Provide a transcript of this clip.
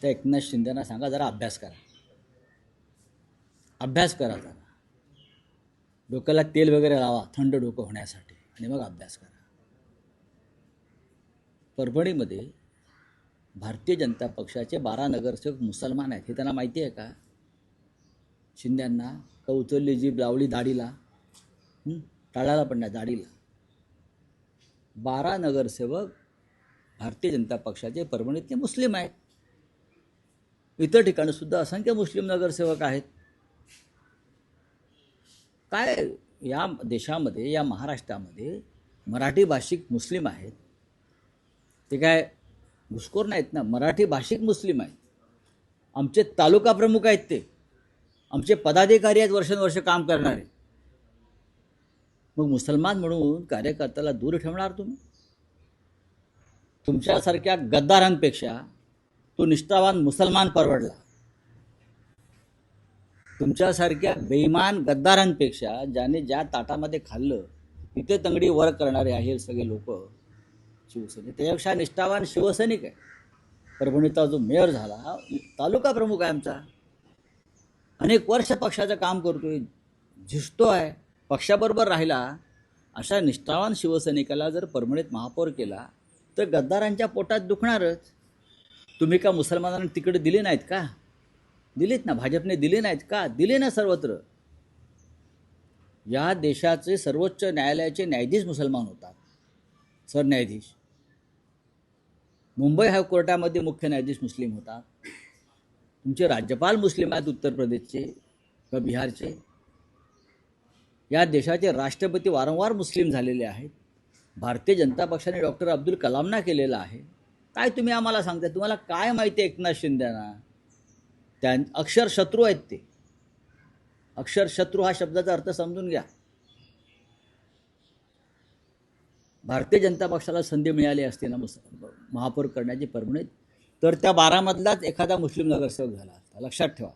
त्या एकनाथ शिंदेना सांगा जरा अभ्यास करा, अभ्यास करा जरा, डोक्याला तेल वगैरे लावा थंड डोकं होण्यासाठी आणि मग अभ्यास करा. परभणीमध्ये भारतीय जनता पक्षाचे 12 नगरसेवक मुसलमान आहेत, हे त्यांना माहिती आहे का? शिंद्यांना का उचलली जीभ लावली दाढीला, टाळाला पण नाही दाढीला. 12 नगरसेवक भारतीय जनता पक्षाचे परभणीतले मुस्लिम आहेत. इतर ठिकाणी सुद्धा असंख्य मुस्लिम नगरसेवक आहेत. काय या देशामध्ये, या महाराष्ट्रामध्ये मराठी भाषिक मुस्लिम आहेत, ते काय घुसखोर नाहीत ना, मराठी भाषिक मुस्लिम आहेत. आमचे तालुका प्रमुख आहेत, ते आमचे पदाधिकारी आहेत वर्षानुवर्ष काम करणारे. मग मुसलमान म्हणून कार्यकर्त्याला दूर ठेवणार तुम्ही? तुमच्यासारख्या गद्दारांपेक्षा तो निष्ठावान मुसलमान परवडला. तुमच्यासारख्या बेईमान गद्दारांपेक्षा ज्याने ज्या ताटामध्ये खाल्लं तिथे तंगडी वर करणारे आहे सगळे लोक शिवसेने, त्यापेक्षा निष्ठावान शिवसैनिक आहे. परभणीचा जो मेयर झाला, तालुका प्रमुख आहे आमचा, अनेक वर्ष पक्षाचं काम करतोय, झिजतो आहे, पक्षाबरोबर राहिला, अशा निष्ठावान शिवसैनिकाला जर परभणीत महापौर केला तर गद्दारांच्या पोटात दुखणारच. तुम्ही का मुसलमानांना तिकडे दिले नाहीत का? दिलीत ना, भाजपने दिले नाहीत का? दिले ना सर्वत्र. या देशाचे सर्वोच्च न्यायालयाचे न्यायाधीश मुसलमान होतात, सरन्यायाधीश. मुंबई हायकोर्टामध्ये मुख्य न्यायाधीश मुस्लिम होतात. तुमचे राज्यपाल मुस्लिम आहेत उत्तर प्रदेशचे व बिहारचे. या देशाचे राष्ट्रपती वारंवार मुस्लिम झालेले आहेत. भारतीय जनता पक्षाने डॉक्टर अब्दुल कलामना केलेलं आहे. काय तुम्ही आम्हाला सांगता? तुम्हाला काय माहिती आहे एकनाथ शिंदेना? त्या अक्षर शत्रू आहेत ते. अक्षर शत्रू हा शब्दाचा अर्थ समजून घ्या. भारतीय जनता पक्षाला संधी मिळाली असते ना महापौर करण्याची परभणीत, तर त्या 12 मधलाच एखादा मुस्लिम नगरसेवक झाला असता, लक्षात ठेवा.